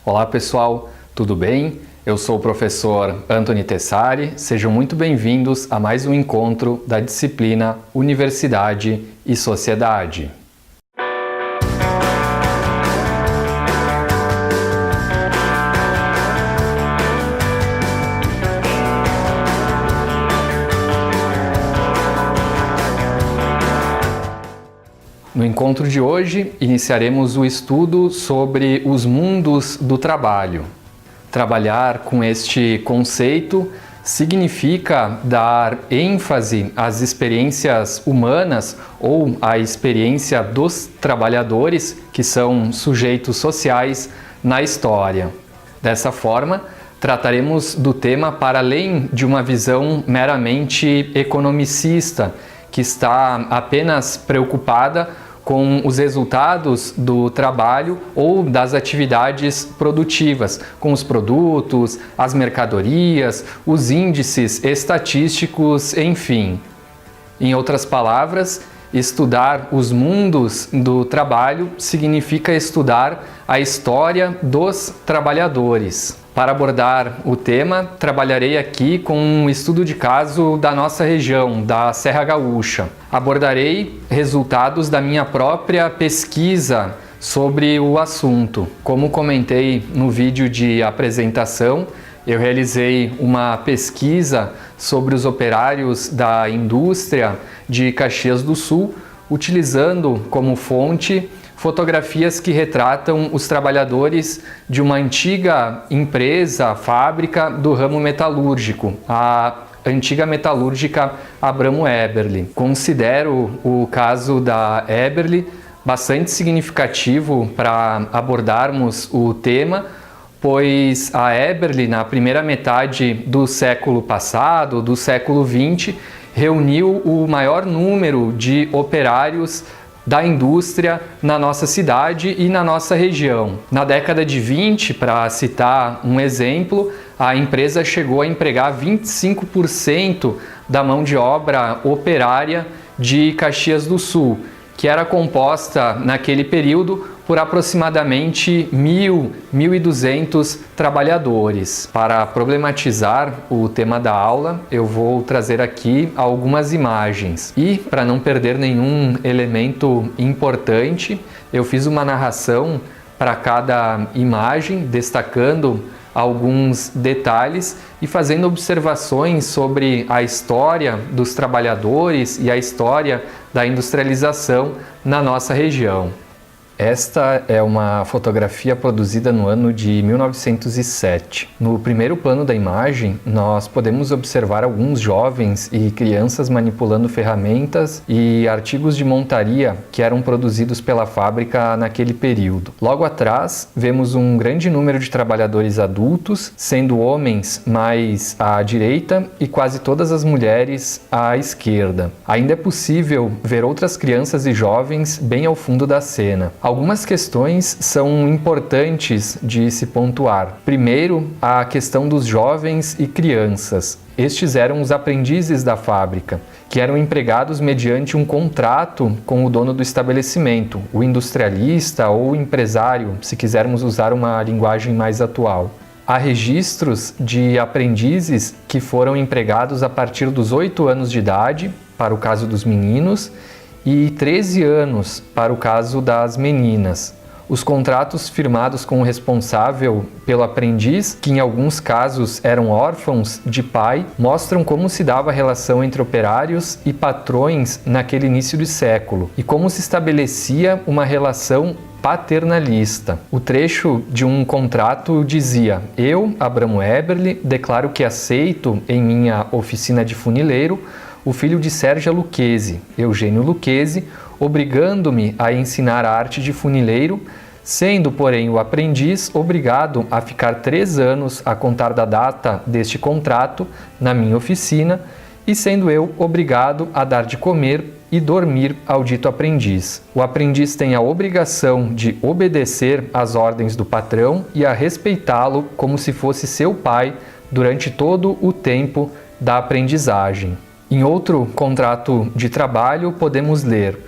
Olá pessoal, tudo bem? Eu sou o professor Antony Tessari, sejam muito bem-vindos a mais um encontro da disciplina Universidade e Sociedade. No encontro de hoje, iniciaremos o estudo sobre os mundos do trabalho. Trabalhar com este conceito significa dar ênfase às experiências humanas ou à experiência dos trabalhadores, que são sujeitos sociais, na história. Dessa forma, trataremos do tema para além de uma visão meramente economicista, que está apenas preocupada com os resultados do trabalho ou das atividades produtivas, com os produtos, as mercadorias, os índices estatísticos, enfim. Em outras palavras, estudar os mundos do trabalho significa estudar a história dos trabalhadores. Para abordar o tema, trabalharei aqui com um estudo de caso da nossa região, da Serra Gaúcha. Abordarei resultados da minha própria pesquisa sobre o assunto. Como comentei no vídeo de apresentação, eu realizei uma pesquisa sobre os operários da indústria de Caxias do Sul, utilizando como fonte fotografias que retratam os trabalhadores de uma antiga empresa, fábrica do ramo metalúrgico, a antiga metalúrgica Abramo Eberle. Considero o caso da Eberle bastante significativo para abordarmos o tema, pois a Eberle, na primeira metade do século passado, do século XX, reuniu o maior número de operários da indústria na nossa cidade e na nossa região. Na década de 20, para citar um exemplo, a empresa chegou a empregar 25% da mão de obra operária de Caxias do Sul, que era composta naquele período por aproximadamente 1.200 trabalhadores. Para problematizar o tema da aula, eu vou trazer aqui algumas imagens. E, para não perder nenhum elemento importante, eu fiz uma narração para cada imagem, destacando alguns detalhes e fazendo observações sobre a história dos trabalhadores e a história da industrialização na nossa região. Esta é uma fotografia produzida no ano de 1907. No primeiro plano da imagem, nós podemos observar alguns jovens e crianças manipulando ferramentas e artigos de montaria que eram produzidos pela fábrica naquele período. Logo atrás, vemos um grande número de trabalhadores adultos, sendo homens mais à direita e quase todas as mulheres à esquerda. Ainda é possível ver outras crianças e jovens bem ao fundo da cena. Algumas questões são importantes de se pontuar. Primeiro, a questão dos jovens e crianças. Estes eram os aprendizes da fábrica, que eram empregados mediante um contrato com o dono do estabelecimento, o industrialista ou empresário, se quisermos usar uma linguagem mais atual. Há registros de aprendizes que foram empregados a partir dos 8 anos de idade, para o caso dos meninos, e 13 anos para o caso das meninas. Os contratos firmados com o responsável pelo aprendiz, que em alguns casos eram órfãos de pai, mostram como se dava a relação entre operários e patrões naquele início de século e como se estabelecia uma relação paternalista. O trecho de um contrato dizia: "Eu, Abramo Eberle, declaro que aceito em minha oficina de funileiro o filho de Sérgia Lucchesi, Eugênio Lucchesi, obrigando-me a ensinar a arte de funileiro, sendo, porém, o aprendiz obrigado a ficar 3 anos a contar da data deste contrato na minha oficina, e sendo eu obrigado a dar de comer e dormir ao dito aprendiz. O aprendiz tem a obrigação de obedecer às ordens do patrão e a respeitá-lo como se fosse seu pai durante todo o tempo da aprendizagem." Em outro contrato de trabalho, podemos ler: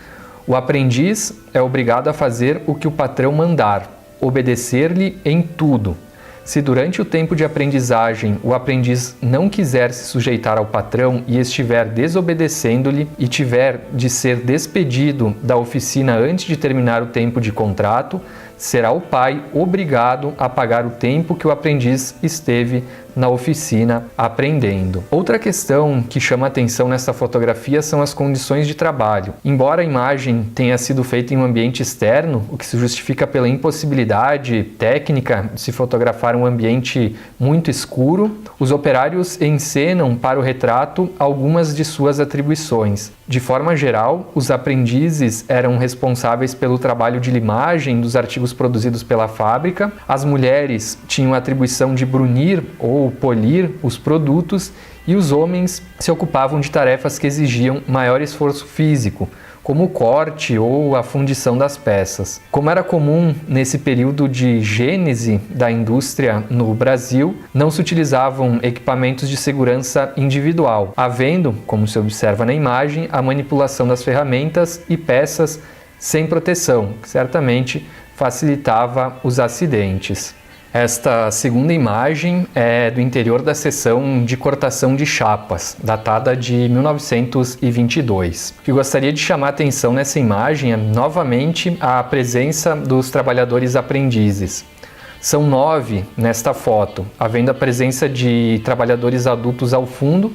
"O aprendiz é obrigado a fazer o que o patrão mandar. obedecer-lhe em tudo. Se durante o tempo de aprendizagem o aprendiz não quiser se sujeitar ao patrão e estiver desobedecendo-lhe e tiver de ser despedido da oficina antes de terminar o tempo de contrato, será o pai obrigado a pagar o tempo que o aprendiz esteve na oficina aprendendo. Outra questão que chama atenção nessa fotografia são as condições de trabalho. Embora a imagem tenha sido feita em um ambiente externo, o que se justifica pela impossibilidade técnica de se fotografar um ambiente muito escuro, os operários encenam para o retrato algumas de suas atribuições. De forma geral, os aprendizes eram responsáveis pelo trabalho de limagem dos artigos produzidos pela fábrica, as mulheres tinham a atribuição de brunir ou polir os produtos e os homens se ocupavam de tarefas que exigiam maior esforço físico, como o corte ou a fundição das peças. Como era comum nesse período de gênese da indústria no Brasil, não se utilizavam equipamentos de segurança individual, havendo, como se observa na imagem, a manipulação das ferramentas e peças sem proteção, que certamente facilitava os acidentes. Esta segunda imagem é do interior da seção de cortação de chapas, datada de 1922. O que eu gostaria de chamar a atenção nessa imagem é novamente a presença dos trabalhadores aprendizes. São 9 nesta foto, havendo a presença de trabalhadores adultos ao fundo,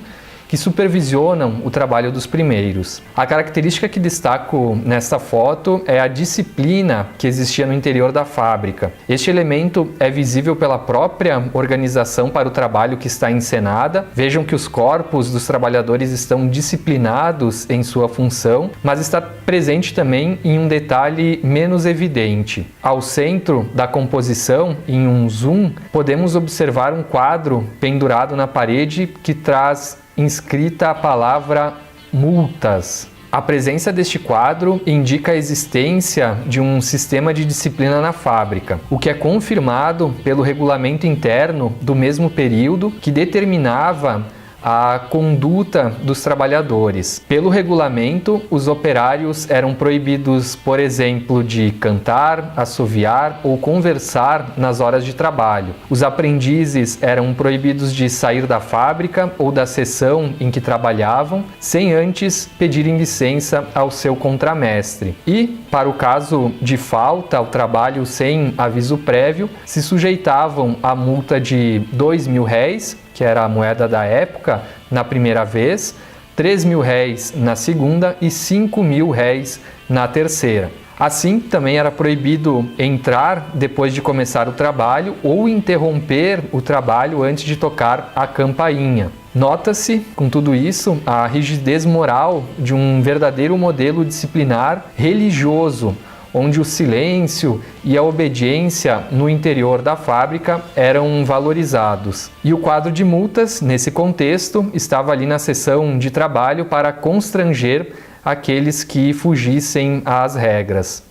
que supervisionam o trabalho dos primeiros. A característica que destaco nesta foto é a disciplina que existia no interior da fábrica. Este elemento é visível pela própria organização para o trabalho que está encenada. Vejam que os corpos dos trabalhadores estão disciplinados em sua função, mas está presente também em um detalhe menos evidente. Ao centro da composição, em um zoom, podemos observar um quadro pendurado na parede que traz inscrita a palavra multas. A presença deste quadro indica a existência de um sistema de disciplina na fábrica, o que é confirmado pelo regulamento interno do mesmo período que determinava a conduta dos trabalhadores. Pelo regulamento, os operários eram proibidos, por exemplo, de cantar, assoviar ou conversar nas horas de trabalho. Os aprendizes eram proibidos de sair da fábrica ou da seção em que trabalhavam, sem antes pedirem licença ao seu contramestre. E, para o caso de falta ao trabalho sem aviso prévio, se sujeitavam a multa de R$2.000, que era a moeda da época, na primeira vez, R$3.000 na segunda e R$5.000 na terceira. Assim, também era proibido entrar depois de começar o trabalho ou interromper o trabalho antes de tocar a campainha. Nota-se, com tudo isso, a rigidez moral de um verdadeiro modelo disciplinar religioso, onde o silêncio e a obediência no interior da fábrica eram valorizados. E o quadro de multas, nesse contexto, estava ali na seção de trabalho para constranger aqueles que fugissem às regras.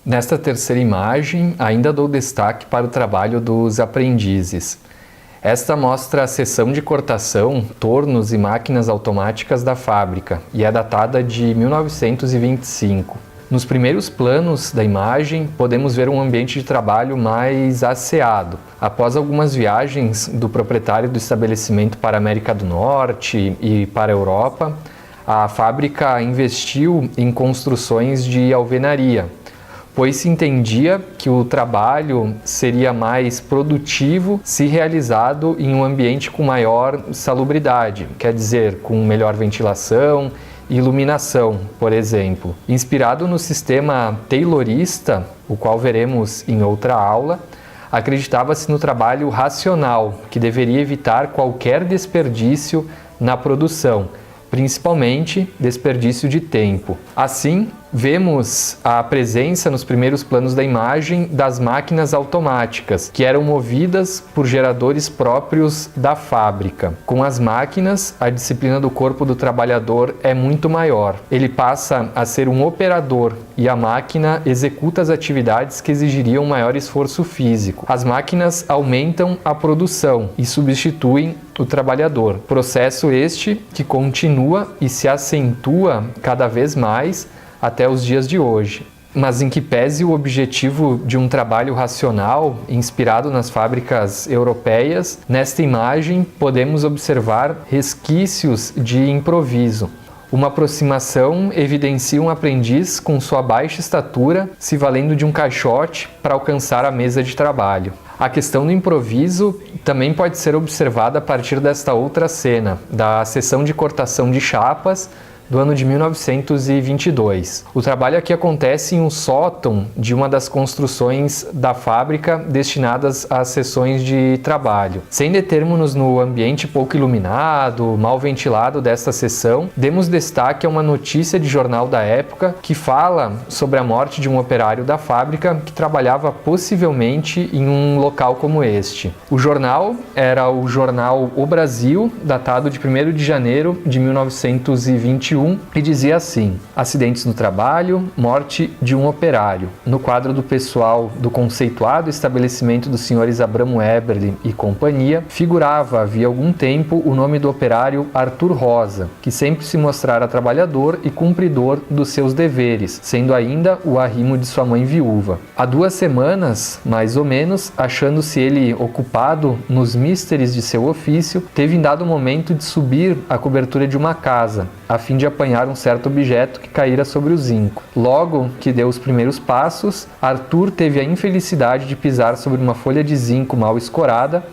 Nesta terceira imagem, ainda dou destaque para o trabalho dos aprendizes. Esta mostra a seção de cortação, tornos e máquinas automáticas da fábrica e é datada de 1925. Nos primeiros planos da imagem, podemos ver um ambiente de trabalho mais asseado. Após algumas viagens do proprietário do estabelecimento para a América do Norte e para a Europa, a fábrica investiu em construções de alvenaria, pois se entendia que o trabalho seria mais produtivo se realizado em um ambiente com maior salubridade, quer dizer, com melhor ventilação, iluminação, por exemplo. Inspirado no sistema taylorista, o qual veremos em outra aula, acreditava-se no trabalho racional, que deveria evitar qualquer desperdício na produção, principalmente desperdício de tempo. Assim, vemos a presença nos primeiros planos da imagem das máquinas automáticas, que eram movidas por geradores próprios da fábrica. Com as máquinas, a disciplina do corpo do trabalhador é muito maior. Ele passa a ser um operador e a máquina executa as atividades que exigiriam maior esforço físico. As máquinas aumentam a produção e substituem o trabalhador. Processo este que continua e se acentua cada vez mais até os dias de hoje. mas em que pese o objetivo de um trabalho racional, inspirado nas fábricas europeias, nesta imagem podemos observar resquícios de improviso. Uma aproximação evidencia um aprendiz com sua baixa estatura se valendo de um caixote para alcançar a mesa de trabalho. A questão do improviso também pode ser observada a partir desta outra cena, da sessão de cortação de chapas do ano de 1922. O trabalho aqui acontece em um sótão de uma das construções da fábrica destinadas às sessões de trabalho. Sem determos-nos no ambiente pouco iluminado, mal ventilado desta sessão, demos destaque a uma notícia de jornal da época que fala sobre a morte de um operário da fábrica que trabalhava possivelmente em um local como este. O jornal era o jornal O Brasil, datado de 1º de janeiro de 1921, e dizia assim: acidentes no trabalho, morte de um operário. No quadro do pessoal do conceituado estabelecimento dos senhores Abramo Eberle e companhia, figurava havia algum tempo o nome do operário Arthur Rosa, que sempre se mostrara trabalhador e cumpridor dos seus deveres, sendo ainda o arrimo de sua mãe viúva. Há 2 semanas, mais ou menos, achando-se ele ocupado nos misteres de seu ofício, teve em dado momento de subir a cobertura de uma casa, a fim de apanhar um certo objeto que caíra sobre o zinco. Logo que deu os primeiros passos, Arthur teve a infelicidade de pisar sobre uma folha de zinco mal escorada,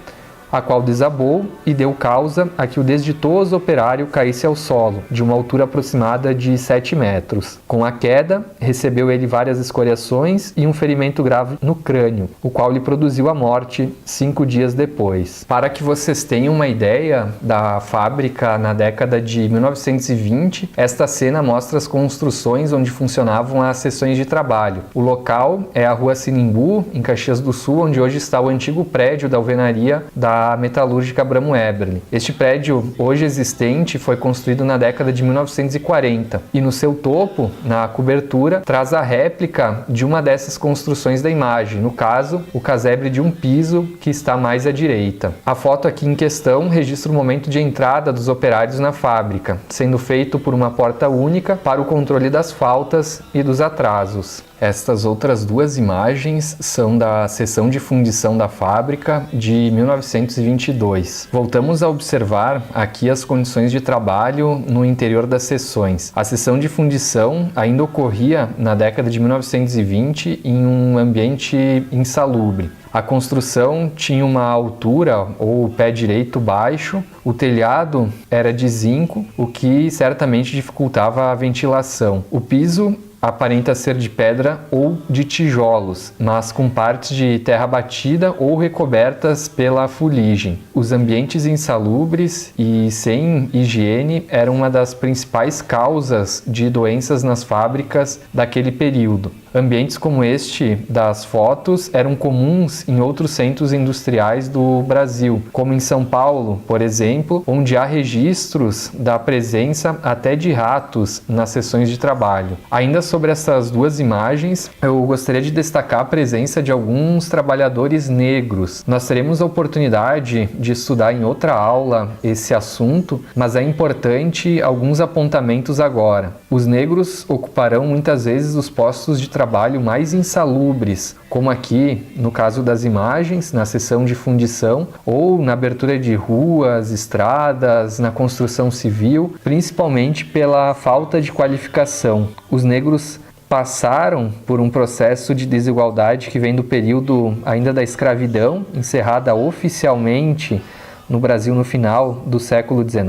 a qual desabou e deu causa a que o desditoso operário caísse ao solo, de uma altura aproximada de 7 metros. Com a queda, recebeu ele várias escoriações e um ferimento grave no crânio, o qual lhe produziu a morte 5 dias depois. Para que vocês tenham uma ideia da fábrica na década de 1920, esta cena mostra as construções onde funcionavam as seções de trabalho. O local é a Rua Sinimbu, em Caxias do Sul, onde hoje está o antigo prédio da alvenaria da metalúrgica Abramo Eberle. Este prédio, hoje existente, foi construído na década de 1940 e no seu topo, na cobertura, traz a réplica de uma dessas construções da imagem, no caso, o casebre de um piso que está mais à direita. A foto aqui em questão registra o momento de entrada dos operários na fábrica, sendo feito por uma porta única para o controle das faltas e dos atrasos. Estas outras 2 imagens são da seção de fundição da fábrica de 1922. Voltamos a observar aqui as condições de trabalho no interior das seções. A seção de fundição ainda ocorria na década de 1920 em um ambiente insalubre. A construção tinha uma altura ou pé direito baixo, o telhado era de zinco, o que certamente dificultava a ventilação. O piso aparenta ser de pedra ou de tijolos, mas com partes de terra batida ou recobertas pela fuligem. Os ambientes insalubres e sem higiene eram uma das principais causas de doenças nas fábricas daquele período. Ambientes como este das fotos eram comuns em outros centros industriais do Brasil, como em São Paulo, por exemplo, onde há registros da presença até de ratos nas sessões de trabalho. Ainda sobre essas 2 imagens, eu gostaria de destacar a presença de alguns trabalhadores negros. Nós teremos a oportunidade de estudar em outra aula esse assunto, mas é importante alguns apontamentos agora. Os negros ocuparão muitas vezes os postos de trabalho mais insalubres, como aqui no caso das imagens, na seção de fundição ou na abertura de ruas, estradas, na construção civil, principalmente pela falta de qualificação. Os negros passaram por um processo de desigualdade que vem do período ainda da escravidão, encerrada oficialmente no Brasil no final do século XIX,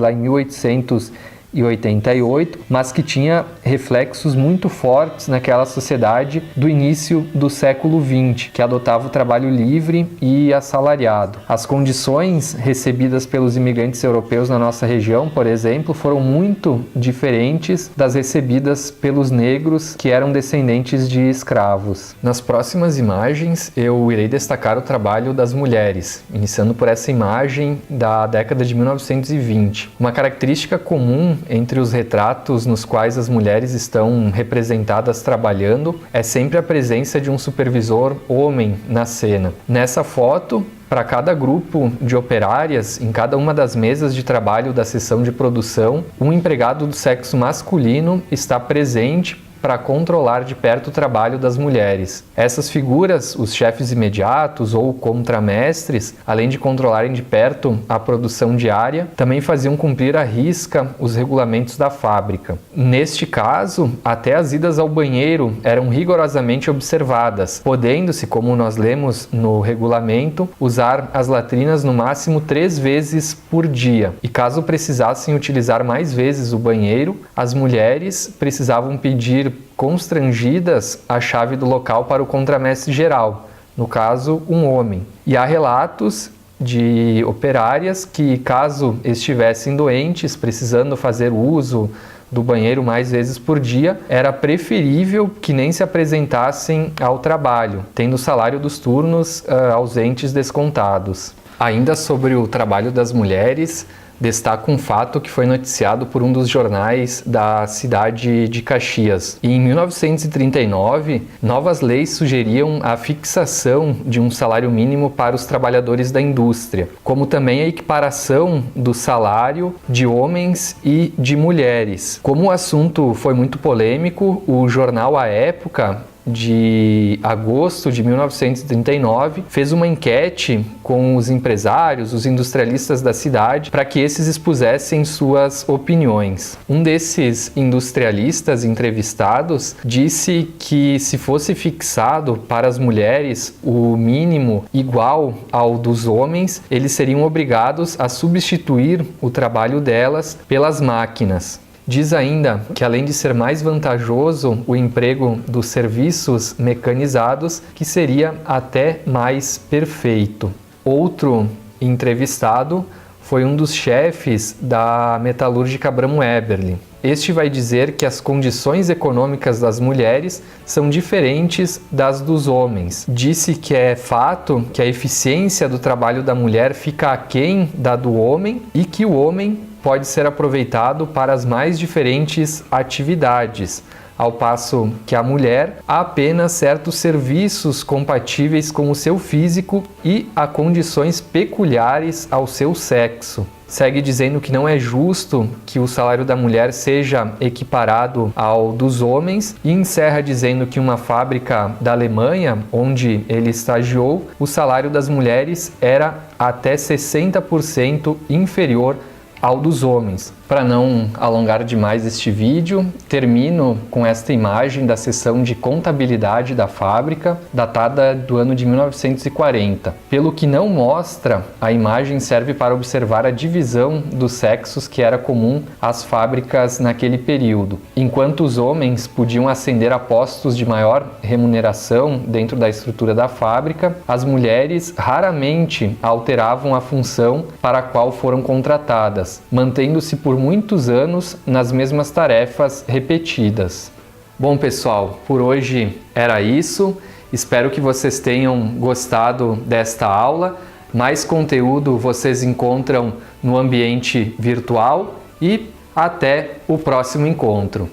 lá em 1888, mas que tinha reflexos muito fortes naquela sociedade do início do século XX, que adotava o trabalho livre e assalariado. As condições recebidas pelos imigrantes europeus na nossa região, por exemplo, foram muito diferentes das recebidas pelos negros que eram descendentes de escravos. Nas próximas imagens, eu irei destacar o trabalho das mulheres, iniciando por essa imagem da década de 1920. Uma característica comum entre os retratos nos quais as mulheres estão representadas trabalhando é sempre a presença de um supervisor homem na cena. Nessa foto, para cada grupo de operárias, em cada uma das mesas de trabalho da seção de produção, um empregado do sexo masculino está presente para controlar de perto o trabalho das mulheres. Essas figuras, os chefes imediatos ou contramestres, além de controlarem de perto a produção diária, também faziam cumprir à risca os regulamentos da fábrica. Neste caso, até as idas ao banheiro eram rigorosamente observadas, podendo-se, como nós lemos no regulamento, usar as latrinas no máximo 3 vezes por dia. E caso precisassem utilizar mais vezes o banheiro, as mulheres precisavam pedir constrangidas a chave do local para o contramestre geral, no caso, um homem. E há relatos de operárias que, caso estivessem doentes, precisando fazer uso do banheiro mais vezes por dia, era preferível que nem se apresentassem ao trabalho, tendo o salário dos turnos ausentes descontados. Ainda sobre o trabalho das mulheres, destaca um fato que foi noticiado por um dos jornais da cidade de Caxias. Em 1939, novas leis sugeriam a fixação de um salário mínimo para os trabalhadores da indústria, como também a equiparação do salário de homens e de mulheres. Como o assunto foi muito polêmico, o jornal à época, de agosto de 1939, fez uma enquete com os empresários, os industrialistas da cidade, para que esses expusessem suas opiniões. Um desses industrialistas entrevistados disse que, se fosse fixado para as mulheres o mínimo igual ao dos homens, eles seriam obrigados a substituir o trabalho delas pelas máquinas. Diz ainda que, além de ser mais vantajoso o emprego dos serviços mecanizados, que seria até mais perfeito. Outro entrevistado foi um dos chefes da metalúrgica Abramo Eberle. Este vai dizer que as condições econômicas das mulheres são diferentes das dos homens. Disse que é fato que a eficiência do trabalho da mulher fica aquém da do homem e que o homem pode ser aproveitado para as mais diferentes atividades, ao passo que a mulher há apenas certos serviços compatíveis com o seu físico e a condições peculiares ao seu sexo. Segue dizendo que não é justo que o salário da mulher seja equiparado ao dos homens e encerra dizendo que uma fábrica da Alemanha, onde ele estagiou, o salário das mulheres era até 60% inferior ao dos homens. Para não alongar demais este vídeo, termino com esta imagem da seção de contabilidade da fábrica, datada do ano de 1940. Pelo que não mostra, a imagem serve para observar a divisão dos sexos que era comum às fábricas naquele período. Enquanto os homens podiam ascender a postos de maior remuneração dentro da estrutura da fábrica, as mulheres raramente alteravam a função para a qual foram contratadas, mantendo-se por muitos anos nas mesmas tarefas repetidas. Bom, pessoal, por hoje era isso. Espero que vocês tenham gostado desta aula. Mais conteúdo vocês encontram no ambiente virtual e até o próximo encontro.